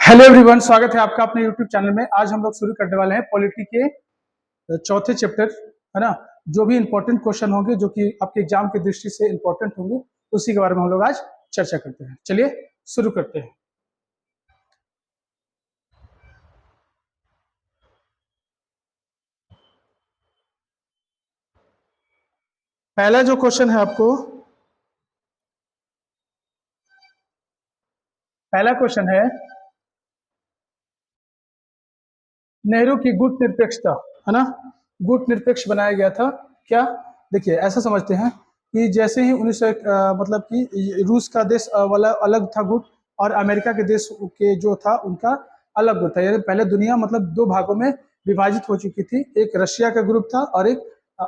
Hello everyone, स्वागत है आपका अपने यूट्यूब चैनल में। आज हम लोग शुरू करने वाले हैं पॉलिटी के चौथे चैप्टर, है ना। जो भी इंपॉर्टेंट क्वेश्चन होंगे जो कि आपके एग्जाम की दृष्टि से इंपॉर्टेंट होंगे, उसी के बारे में हम लोग आज चर्चा करते हैं। चलिए शुरू करते हैं। पहला जो क्वेश्चन है आपको, पहला क्वेश्चन है नेहरू की गुट निरपेक्षता, है ना। गुट निरपेक्ष बनाया गया था क्या? देखिए, ऐसा समझते हैं कि जैसे ही 1901 मतलब कि रूस का देश वाला अलग था गुट, और अमेरिका के देश के जो था उनका अलग गुट था। यानी पहले दुनिया मतलब दो भागों में विभाजित हो चुकी थी। एक रशिया का ग्रुप था और एक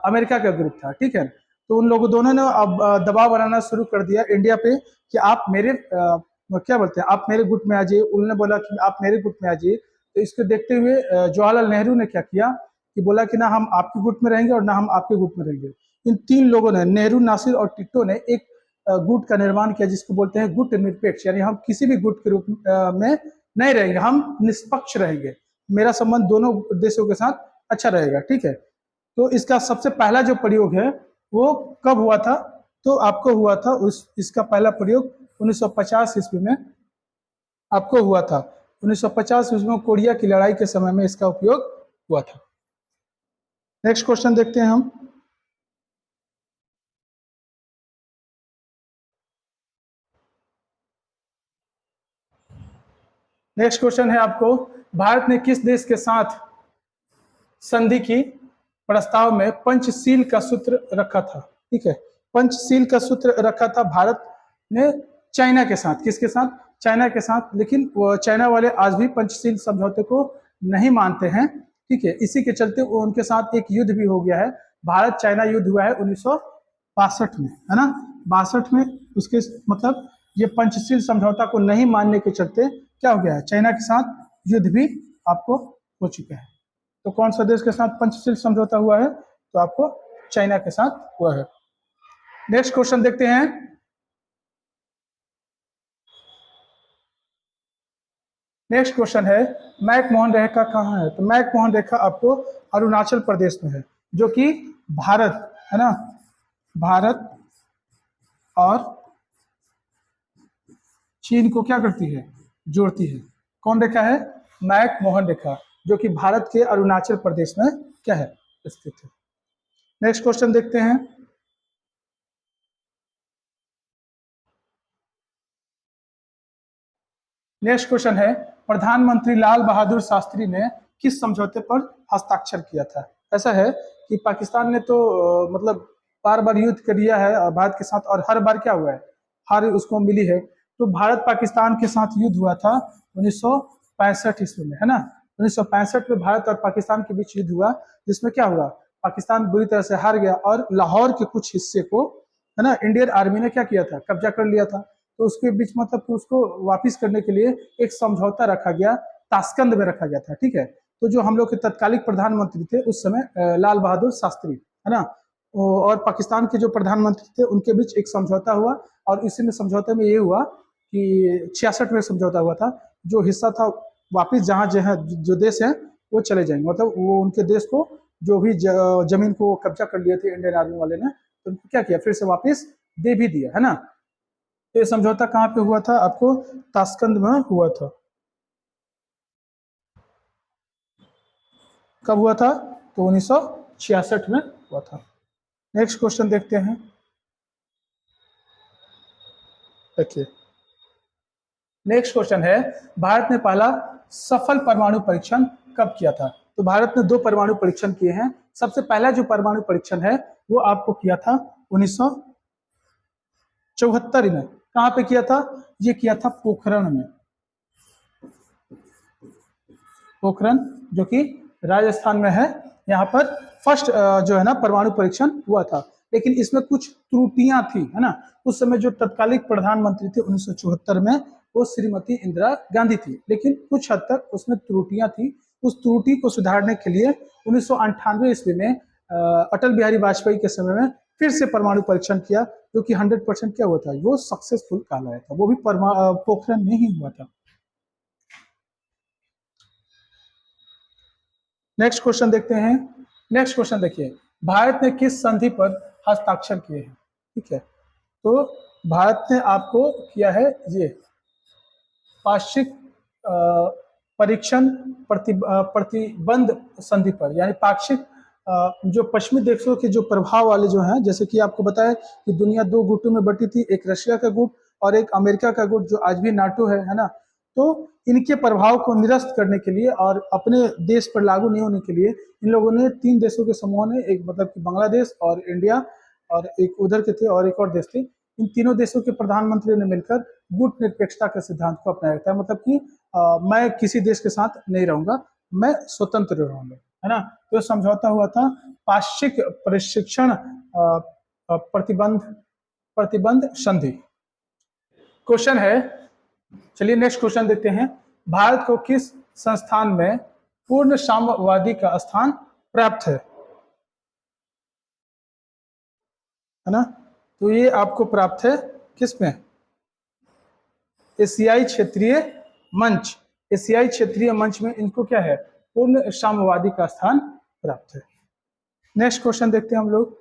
अमेरिका का ग्रुप था, ठीक है। तो उन लोगों दोनों ने अब दबाव बनाना शुरू कर दिया इंडिया पे कि आप मेरे क्या बोलते हैं, आप मेरे गुट में आ जाइए। उन्होंने बोला कि आप मेरे गुट में आ जाइए। तो इसको देखते हुए जवाहरलाल नेहरू ने क्या किया कि बोला कि ना हम आपके गुट में रहेंगे और ना हम आपके गुट में रहेंगे। इन तीन लोगों ने, नेहरू, नासिर और टिट्टो ने, एक गुट का निर्माण किया जिसको बोलते हैं गुट निरपेक्ष। यानी हम किसी भी गुट के रूप में नहीं रहेंगे, हम निष्पक्ष रहेंगे। मेरा संबंध दोनों देशों के साथ अच्छा रहेगा, ठीक है। तो इसका सबसे पहला जो प्रयोग है वो कब हुआ था? तो आपको हुआ था इसका पहला प्रयोग 1950 ईस्वी में आपको हुआ था। 1950 ईस्वी में कोरिया की लड़ाई के समय में इसका उपयोग हुआ था। नेक्स्ट क्वेश्चन देखते हैं हम। नेक्स्ट क्वेश्चन है आपको, भारत ने किस देश के साथ संधि की प्रस्ताव में पंचशील का सूत्र रखा था? ठीक है, पंचशील का सूत्र रखा था भारत ने चाइना के साथ। किसके साथ? चाइना के साथ। लेकिन चाइना वाले आज भी पंचशील समझौते को नहीं मानते हैं, ठीक है। इसी के चलते उनके साथ एक युद्ध भी हो गया है। भारत चाइना युद्ध हुआ है 1962 में, है ना। 62 में उसके मतलब ये पंचशील समझौता को नहीं मानने के चलते क्या हो गया है, चाइना के साथ युद्ध भी आपको हो चुका है। तो कौन सा देश के साथ पंचशील समझौता हुआ है? तो आपको चाइना के साथ हुआ है। नेक्स्ट क्वेश्चन देखते हैं। नेक्स्ट क्वेश्चन है, मैकमोहन रेखा कहाँ है? तो मैकमोहन रेखा आपको अरुणाचल प्रदेश में है, जो कि भारत, है ना, भारत और चीन को क्या करती है, जोड़ती है। कौन रेखा है? मैकमोहन रेखा, जो कि भारत के अरुणाचल प्रदेश में क्या है, स्थित है। नेक्स्ट क्वेश्चन देखते हैं। नेक्स्ट क्वेश्चन है, प्रधानमंत्री लाल बहादुर शास्त्री ने किस समझौते पर हस्ताक्षर किया था? ऐसा है कि पाकिस्तान ने तो मतलब बार बार युद्ध कर लिया है भारत के साथ, और हर बार क्या हुआ है, हार उसको मिली है। तो भारत पाकिस्तान के साथ युद्ध हुआ था 1965 ईस्वी में, है ना। 1965 में भारत और पाकिस्तान के बीच युद्ध हुआ, जिसमें क्या हुआ, पाकिस्तान बुरी तरह से हार गया और लाहौर के कुछ हिस्से को, है ना, इंडियन आर्मी ने क्या किया था, कब्जा कर लिया था। तो उसके बीच मतलब कि उसको वापिस करने के लिए एक समझौता रखा गया, ताशकंद में रखा गया था, ठीक है। तो जो हम लोग के तत्कालिक प्रधानमंत्री थे उस समय लाल बहादुर शास्त्री, है ना, और पाकिस्तान के जो प्रधानमंत्री थे उनके बीच एक समझौता हुआ, और इसी में समझौते में ये हुआ कि 66 में समझौता हुआ था, जो हिस्सा था वापिस जहाँ जहाँ जो देश है वो चले जाएंगे। मतलब वो उनके देश को जो भी जमीन को कब्जा कर लिए थे इंडियन आर्मी वाले ने, तो उनको क्या किया, फिर से वापिस दे भी दिया, है ना। ये समझौता कहाँ पे हुआ था? आपको ताशकंद में हुआ था। कब हुआ था? तो 1966 में हुआ था। नेक्स्ट क्वेश्चन देखते हैं। देखिए, नेक्स्ट क्वेश्चन है, भारत ने पहला सफल परमाणु परीक्षण कब किया था? तो भारत ने 2 परमाणु परीक्षण किए हैं। सबसे पहला जो परमाणु परीक्षण है वो आपको किया था 1974 में। कहाँ पे किया था? ये किया था पोखरण में। पोखरण जो कि राजस्थान में है, यहाँ पर फर्स्ट जो है ना परमाणु परीक्षण हुआ था। लेकिन इसमें कुछ त्रुटियां थी, है ना। उस समय जो तत्कालिक प्रधानमंत्री थे 1974 में, वो श्रीमती इंदिरा गांधी थी, लेकिन कुछ हद तक उसमें त्रुटियां थी। उस त्रुटि को सुधारने के लिए 1998 ईस्वी में अटल बिहारी वाजपेयी के समय में फिर से परमाणु परीक्षण किया, जो कि 100% क्या हुआ था, वो सक्सेसफुल कहलाया था। वो भी पोखरण में ही हुआ था। नेक्स्ट क्वेश्चन देखते हैं। नेक्स्ट क्वेश्चन देखिए, भारत ने किस संधि पर हस्ताक्षर किए हैं? ठीक है, तो भारत ने आपको किया है ये पाक्षिक परीक्षण प्रतिबंध संधि पर, यानी पाक्षिक जो पश्चिमी देशों के जो प्रभाव वाले जो हैं, जैसे कि आपको बताया कि दुनिया दो गुटों में बटी थी, एक रशिया का गुट और एक अमेरिका का गुट जो आज भी नाटो है ना। तो इनके प्रभाव को निरस्त करने के लिए और अपने देश पर लागू नहीं होने के लिए इन लोगों ने तीन देशों के समूह ने, एक मतलब कि बांग्लादेश और इंडिया और एक उधर के थे और एक और देश थे, इन तीनों देशों के प्रधानमंत्रियों ने मिलकर गुट निरपेक्षता के सिद्धांत को अपनाया था। मतलब कि मैं किसी देश के साथ नहीं रहूंगा, मैं स्वतंत्र रहूंगा, है ना। तो समझौता हुआ था पाक्षिक प्रशिक्षण प्रतिबंध प्रतिबंध संधि। क्वेश्चन है, चलिए नेक्स्ट क्वेश्चन देखते हैं। भारत को किस संस्थान में पूर्ण साम्यवादी का स्थान प्राप्त है ना। तो ये आपको प्राप्त है किस में? एशियाई क्षेत्रीय मंच। एशियाई क्षेत्रीय मंच में इनको क्या है, पूर्ण साम्यवादी का स्थान प्राप्त है। नेक्स्ट क्वेश्चन देखते हैं हम लोग।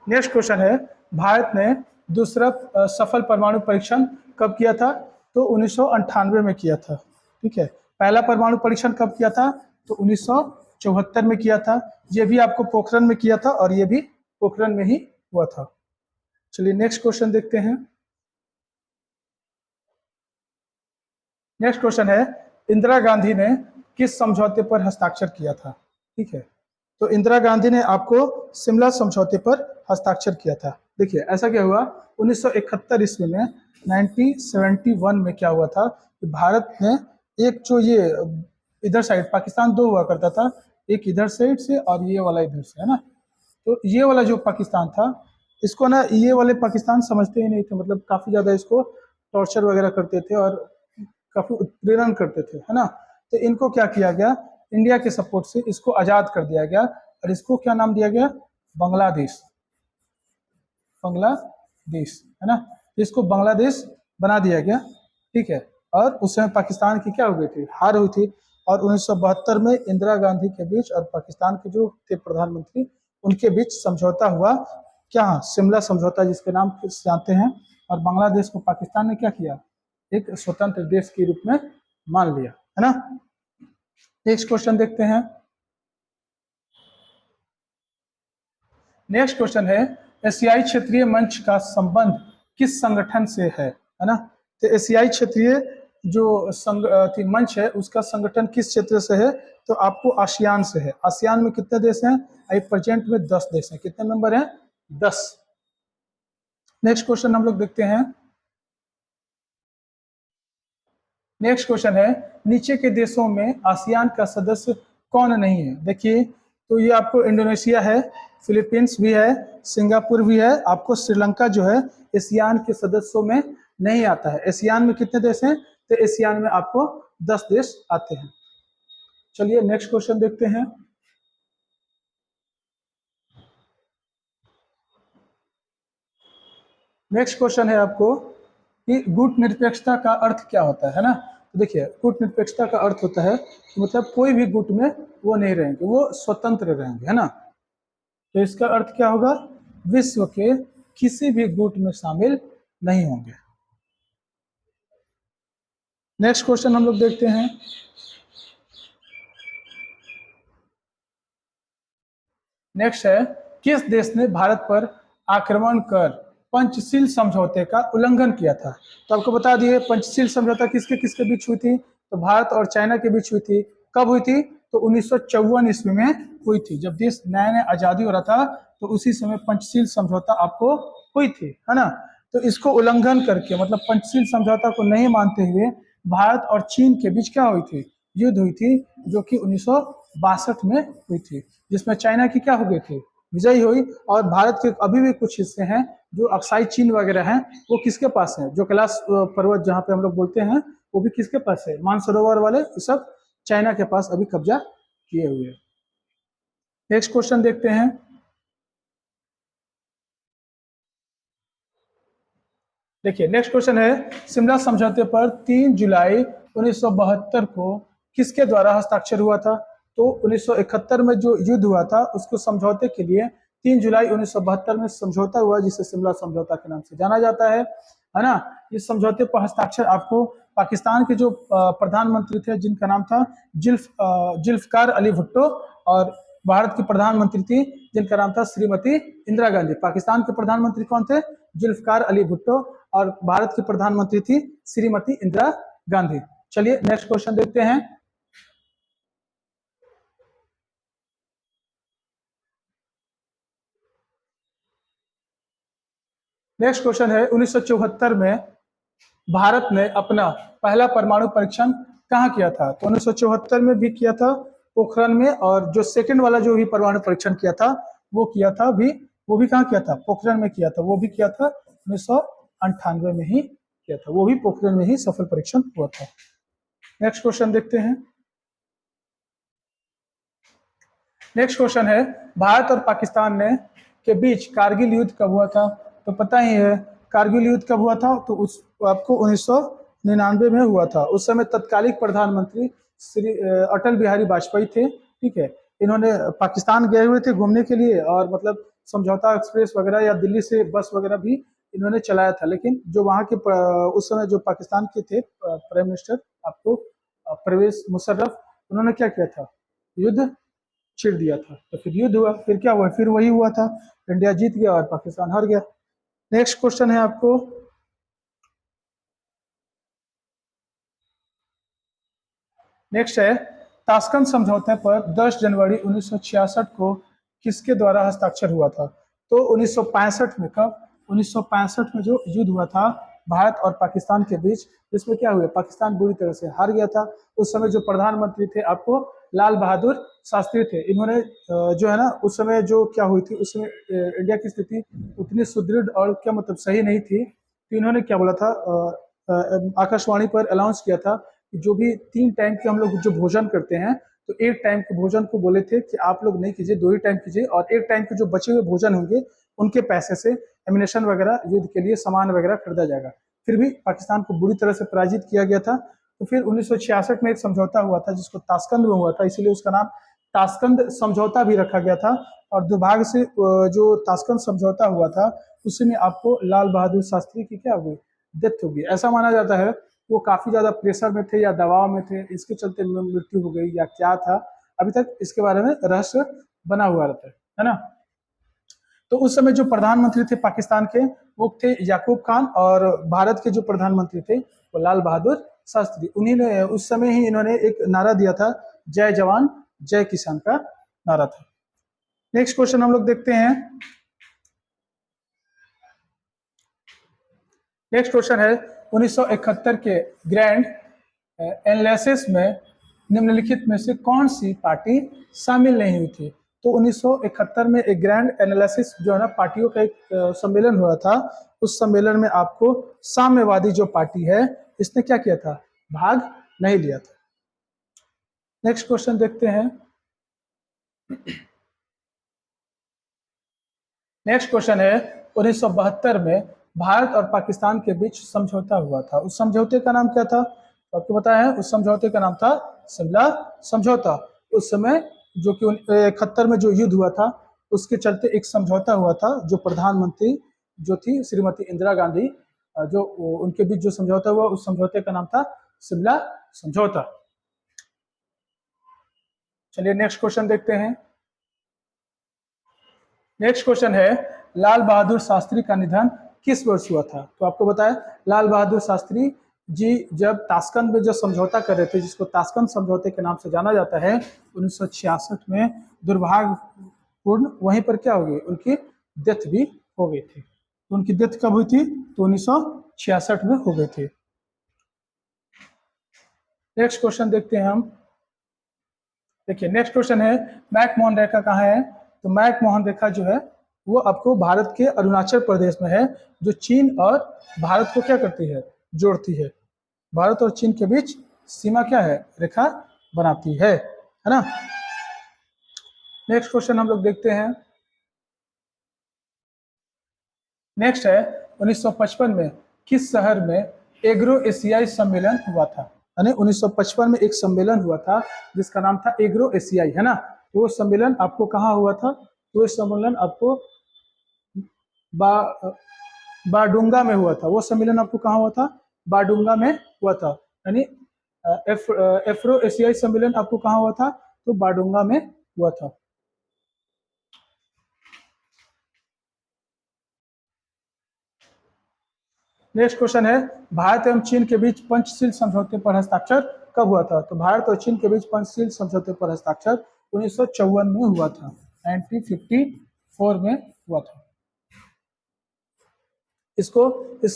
नेक्स्ट क्वेश्चन है, भारत ने दूसरा सफल परमाणु परीक्षण कब किया था? तो 1998 में किया था। ठीक है, पहला परमाणु परीक्षण कब किया था? तो 1974 में किया था। ये भी आपको पोखरण में किया था और ये भी पोखरण में ही हुआ था। चलिए नेक्स्ट क्वेश्चन देखते हैं। नेक्स्ट क्वेश्चन है, इंदिरा गांधी ने किस समझौते पर हस्ताक्षर किया था? ठीक है, तो इंदिरा गांधी ने आपको शिमला समझौते पर हस्ताक्षर किया था। देखिए ऐसा क्या हुआ, 1971 ईस्वी में 1971 में क्या हुआ था कि भारत ने एक जो ये इधर साइड पाकिस्तान दो हुआ करता था, एक इधर साइड से और ये वाला इधर से, है ना। तो ये वाला जो पाकिस्तान था, इसको ना ये वाले पाकिस्तान समझते ही नहीं थे, मतलब काफ़ी ज़्यादा इसको टॉर्चर वगैरह करते थे और काफ़ी उत्पीड़न करते थे, है ना। तो इनको क्या किया गया, इंडिया के सपोर्ट से इसको आज़ाद कर दिया गया और इसको क्या नाम दिया गया? बांग्लादेश। बांग्लादेश, है ना। इसको बांग्लादेश बना दिया गया। ठीक है, और उस समय पाकिस्तान की क्या हो गई थी, हार हुई थी। और 1972 में इंदिरा गांधी के बीच और पाकिस्तान के जो थे प्रधानमंत्री, उनके बीच समझौता हुआ, क्या, शिमला समझौता जिसके नाम से जानते हैं। और बांग्लादेश को पाकिस्तान ने क्या किया, एक स्वतंत्र देश के रूप में मान लिया, है ना। नेक्स्ट क्वेश्चन देखते हैं। नेक्स्ट क्वेश्चन है, एशियाई क्षेत्रीय मंच का संबंध किस संगठन से है ना। तो एशियाई क्षेत्रीय जो मंच है उसका संगठन किस क्षेत्र से है? तो आपको आसियान से है। आसियान में कितने देश हैं? अभी प्रेजेंट में 10 देश हैं। कितने मेंबर हैं? 10। नेक्स्ट क्वेश्चन हम लोग देखते हैं। नेक्स्ट क्वेश्चन है, नीचे के देशों में आसियान का सदस्य कौन नहीं है? देखिए, तो ये आपको इंडोनेशिया है, फिलीपींस भी है, सिंगापुर भी है, आपको श्रीलंका जो है एशियान के सदस्यों में नहीं आता है। एशियान में कितने देश हैं? तो एशियान में आपको 10 देश आते हैं। चलिए नेक्स्ट क्वेश्चन देखते हैं। नेक्स्ट क्वेश्चन है आपको कि गुट निरपेक्षता का अर्थ क्या होता है ना। तो देखिए, गुट निरपेक्षता का अर्थ होता है कि मतलब कोई भी गुट में वो नहीं रहेंगे, वो स्वतंत्र रहेंगे, है ना। तो इसका अर्थ क्या होगा? विश्व के किसी भी गुट में शामिल नहीं होंगे। नेक्स्ट क्वेश्चन हम लोग देखते हैं। नेक्स्ट है, किस देश ने भारत पर आक्रमण कर पंचशील समझौते का उल्लंघन किया था? तो आपको बता दिए पंचशील समझौता किसके किसके बीच हुई थी? तो भारत और चाइना के बीच हुई थी। कब हुई थी? तो 1954 ईस्वी में हुई थी, जब देश नया नया आजादी हो रहा था, तो उसी समय पंचशील समझौता आपको हुई थी, है ना। तो इसको उल्लंघन करके, मतलब पंचशील समझौता को नहीं मानते हुए भारत और चीन के बीच क्या हुई थी? युद्ध हुई थी, जो कि 1962 में हुई थी, जिसमें चाइना की क्या हो गई थी? विजयी हुई। और भारत के अभी भी कुछ हिस्से हैं जो अक्साई चीन वगैरह हैं, वो किसके पास है? जो कैलाश पर्वत जहाँ पे हम लोग बोलते हैं, वो भी किसके पास है? मानसरोवर वाले सब चाइना के पास अभी कब्जा किए हुए हैं। नेक्स्ट क्वेश्चन देखते हैं। देखिए नेक्स्ट क्वेश्चन है, शिमला समझौते पर 3 जुलाई 1972 को किसके द्वारा हस्ताक्षर हुआ था? तो 1971 में जो युद्ध हुआ था उसको समझौते के लिए 3 जुलाई 1972 में समझौता हुआ, जिसे शिमला समझौता के नाम से जाना जाता है ना। इस समझौते पर हस्ताक्षर आपको पाकिस्तान के जो प्रधानमंत्री थे जिनका नाम था जुल्फकार अली भुट्टो, और भारत की प्रधानमंत्री थी जिनका नाम था श्रीमती इंदिरा गांधी। पाकिस्तान के प्रधानमंत्री कौन थे? जुल्फकार अली भुट्टो, और भारत की प्रधानमंत्री थी श्रीमती इंदिरा गांधी। चलिए नेक्स्ट क्वेश्चन देखते हैं। नेक्स्ट क्वेश्चन है, 1974 में भारत ने अपना पहला परमाणु परीक्षण कहाँ किया था? तो 1974 में भी किया था पोखरण में, और जो सेकंड वाला जो भी परमाणु परीक्षण किया था वो भी कहाँ किया था? पोखरण में किया था। वो भी किया था 1998 में ही किया था, वो भी पोखरण में ही सफल परीक्षण हुआ था। नेक्स्ट क्वेश्चन देखते हैं। नेक्स्ट क्वेश्चन है, भारत और पाकिस्तान ने के बीच कारगिल युद्ध कब हुआ था? तो पता ही है कारगिल युद्ध कब हुआ था, तो उस आपको 1999 में हुआ था। उस समय तत्कालिक प्रधानमंत्री श्री अटल बिहारी वाजपेयी थे, ठीक है। इन्होंने पाकिस्तान गए हुए थे घूमने के लिए, और मतलब समझौता एक्सप्रेस वगैरह या दिल्ली से बस वगैरह भी इन्होंने चलाया था, लेकिन जो वहाँ के उस समय जो पाकिस्तान के थे प्राइम मिनिस्टर आपको परवेज मुशर्रफ, उन्होंने क्या किया था? युद्ध छिड़ दिया था। तो फिर युद्ध हुआ, फिर क्या हुआ? फिर वही हुआ था, इंडिया जीत गया और पाकिस्तान हार गया। नेक्स्ट क्वेश्चन है आपको, नेक्स्ट है, ताशकंद समझौते पर 10 जनवरी 1966 को किसके द्वारा हस्ताक्षर हुआ था? तो 1965 में। कब? 1965 में जो युद्ध हुआ था भारत और पाकिस्तान के बीच, इसमें क्या हुआ? पाकिस्तान बुरी तरह से हार गया था। उस समय जो प्रधानमंत्री थे आपको लाल बहादुर शास्त्री थे। इन्होंने जो है ना, उस समय जो क्या हुई थी, उस समय इंडिया की स्थिति उतनी सुदृढ़ और क्या मतलब सही नहीं थी, तो इन्होंने क्या बोला था, आकाशवाणी पर अनाउंस किया था कि जो भी 3 टाइम के हम लोग जो भोजन करते हैं, तो 1 टाइम के भोजन को बोले थे कि आप लोग नहीं कीजिए, 2 ही टाइम कीजिए, और 1 टाइम के जो बचे हुए भोजन होंगे उनके पैसे से एमिनेशन वगैरह, युद्ध के लिए सामान वगैरह खरीदा जाएगा। फिर भी पाकिस्तान को बुरी तरह से पराजित किया गया था। तो फिर 1966 में एक समझौता हुआ था जिसको ताशकंद में हुआ था, इसीलिए उसका नाम ताशकंद समझौता भी रखा गया था। और दुर्भाग्य से जो ताशकंद समझौता हुआ था उसी में आपको लाल बहादुर शास्त्री की क्या हुई? डेथ हो गई। ऐसा माना जाता है वो काफी ज्यादा प्रेशर में थे या दबाव में थे, इसके चलते मृत्यु हो गई या क्या था, अभी तक इसके बारे में रहस्य बना हुआ रहता है ना। तो उस समय जो प्रधानमंत्री थे पाकिस्तान के वो थे याकूब खान, और भारत के जो प्रधानमंत्री थे वो लाल बहादुर शास्त्री। उन्हीं ने उस समय ही इन्होंने एक नारा दिया था, जय जवान जय किसान का नारा था। नेक्स्ट क्वेश्चन हम लोग देखते हैं। नेक्स्ट क्वेश्चन है, 1971 के ग्रैंड एनालिसिस में निम्नलिखित में से कौन सी पार्टी शामिल नहीं हुई थी? तो 1971 में एक ग्रैंड एनालिसिस जो है ना पार्टियों का एक सम्मेलन हुआ था। उस सम्मेलन में आपको साम्यवादी जो पार्टी है इसने क्या किया था? भाग नहीं लिया था। नेक्स्ट क्वेश्चन देखते हैं। नेक्स्ट क्वेश्चन है, 1972 में भारत और पाकिस्तान के बीच समझौता हुआ था। उस समझौते का नाम क्या था? तो आपको पता है उस समझौते का नाम था शिमला समझौता। उस समय जो कि 71 में जो युद्ध हुआ था उसके चलते एक समझौता हुआ था, जो प्रधानमंत्री जो थी श्रीमती इंदिरा गांधी, जो उनके बीच जो समझौता हुआ उस समझौते का नाम था शिमला समझौता। चलिए नेक्स्ट क्वेश्चन देखते हैं। नेक्स्ट क्वेश्चन है, लाल बहादुर शास्त्री का निधन किस वर्ष हुआ था? तो आपको बताया लाल बहादुर शास्त्री जी जब ताशकंद में जो समझौता कर रहे थे, जिसको ताशकंद समझौते के नाम से जाना जाता है, 1966 में दुर्भाग्यपूर्ण वहीं पर क्या हो गई, उनकी डेथ भी हो गई थी। तो उनकी डेथ कब हुई थी? तो 1966 में हो गई थी। नेक्स्ट क्वेश्चन देखते हैं हम। देखिए नेक्स्ट क्वेश्चन है, मैकमोहन रेखा कहाँ है? तो मैकमोहन रेखा जो है वो आपको भारत के अरुणाचल प्रदेश में है, जो चीन और भारत को क्या करती है? जोड़ती है। भारत और चीन के बीच सीमा क्या है? रेखा बनाती है ना। नेक्स्ट क्वेश्चन हम लोग देखते हैं। नेक्स्ट है, 1955 में किस शहर में एग्रो एशियाई सम्मेलन हुआ था? यानी 1955 में एक सम्मेलन हुआ था जिसका नाम था एग्रो एशियाई, है ना। तो वो सम्मेलन आपको कहाँ हुआ था? तो वो सम्मेलन आपको बा बाडुंगा में हुआ था। वो सम्मेलन आपको कहाँ हुआ था? बाडुंगा में हुआ था। यानी एफ्रो एशियाई सम्मेलन आपको कहाँ हुआ था? तो बाडुंगा में हुआ था। नेक्स्ट क्वेश्चन है, भारत एवं चीन के बीच पंचशील समझौते पर हस्ताक्षर कब हुआ था? तो भारत और चीन के बीच पंचशील समझौते पर हस्ताक्षर 1954 में हुआ था, 1954 में हुआ था। इसको इस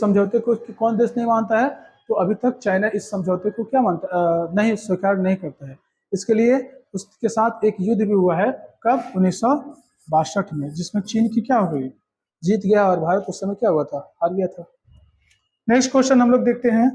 समझौते को कौन देश नहीं मानता है? तो अभी तक चाइना इस समझौते को क्या मानता नहीं स्वीकार नहीं करता है। इसके लिए उसके साथ एक युद्ध भी हुआ है, कब? 1962 में, जिसमें चीन की क्या हो गई? जीत गया, और भारत उस समय क्या हुआ था? हार गया था। नेक्स्ट क्वेश्चन हम लोग देखते हैं।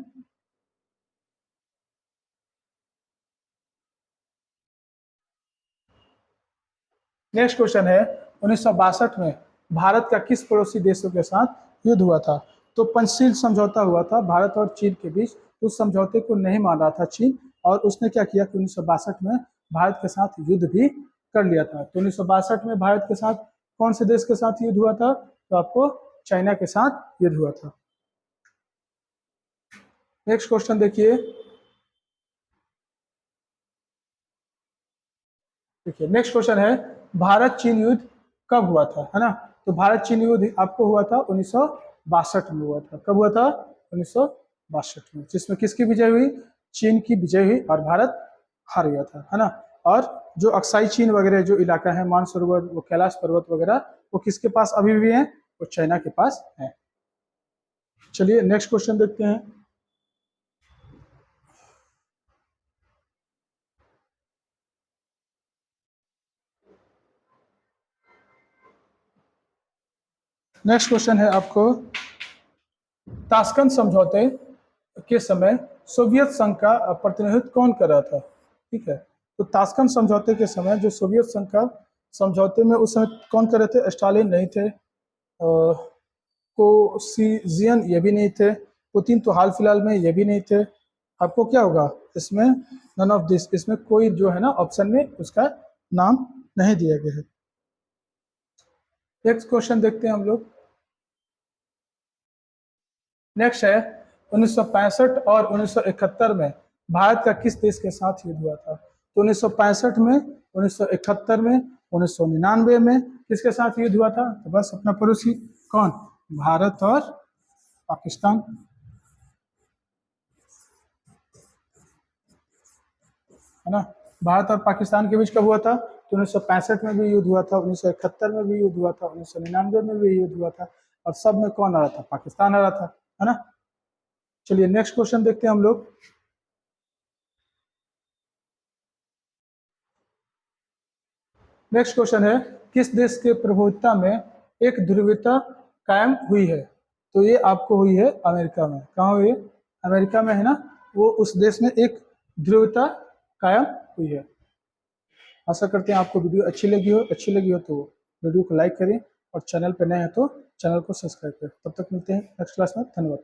नेक्स्ट क्वेश्चन है, 1962 में भारत का किस पड़ोसी देशों के साथ युद्ध हुआ था? तो पंचशील समझौता हुआ था भारत और चीन के बीच। उस समझौते को नहीं मान रहा था चीन, और उसने क्या किया कि 1962 में भारत के साथ युद्ध भी कर लिया था। तो 1962 में भारत के साथ कौन से देश के साथ युद्ध हुआ था? तो आपको चाइना के साथ युद्ध हुआ था। नेक्स्ट क्वेश्चन देखिए। देखिए नेक्स्ट क्वेश्चन है, भारत चीन युद्ध कब हुआ था? है ना। तो भारत चीन युद्ध आपको हुआ था 1962 में हुआ था। कब हुआ था? 1962 में, जिसमें किसकी विजय हुई? चीन की विजय हुई और भारत हार गया था, है ना। और जो अक्साई चीन वगैरह जो इलाका है, मानसरोवर, वो कैलाश पर्वत वगैरह, वो किसके पास अभी भी है? वो चाइना के पास है। चलिए नेक्स्ट क्वेश्चन देखते हैं। नेक्स्ट क्वेश्चन है आपको, ताशकंद समझौते के समय सोवियत संघ का प्रतिनिधित्व कौन कर रहा था? ठीक है। तो ताशकंद समझौते के समय जो सोवियत संघ का समझौते में उस समय कौन कर रहे थे? स्टालिन नहीं थे, कोसिजियन ये भी नहीं थे, पुतिन तो हाल फिलहाल में ये भी नहीं थे। आपको क्या होगा इसमें? नन ऑफ दिस, इसमें कोई जो है ना ऑप्शन में उसका नाम नहीं दिया गया है। नेक्स्ट क्वेश्चन देखते हैं हम लोग। नेक्स्ट है, 1965 और 1971 में भारत का किस देश के साथ युद्ध हुआ था? तो 1965 में, 1971 में, 1999 में किसके साथ युद्ध हुआ था? तो बस अपना पड़ोसी, कौन? भारत और पाकिस्तान, है ना। भारत और पाकिस्तान के बीच कब हुआ था? तो 1965 में भी युद्ध हुआ था, 1971 में भी युद्ध हुआ था, 1999 में भी युद्ध हुआ था, और सब में कौन आ रहा था? पाकिस्तान आ रहा था, है ना। चलिए नेक्स्ट क्वेश्चन देखते हैं हम लोग। नेक्स्ट क्वेश्चन है, किस देश के प्रभुत्व में एक ध्रुवीयता कायम हुई है? तो ये आपको हुई है अमेरिका में। कहाँ हुई है? अमेरिका में, है ना। वो उस देश में एक ध्रुवीयता कायम हुई है। आशा करते हैं आपको वीडियो अच्छी लगी हो तो वीडियो को लाइक करें, और चैनल पर नए हैं तो चैनल को सब्सक्राइब करें। तब तक मिलते हैं नेक्स्ट क्लास में। धन्यवाद।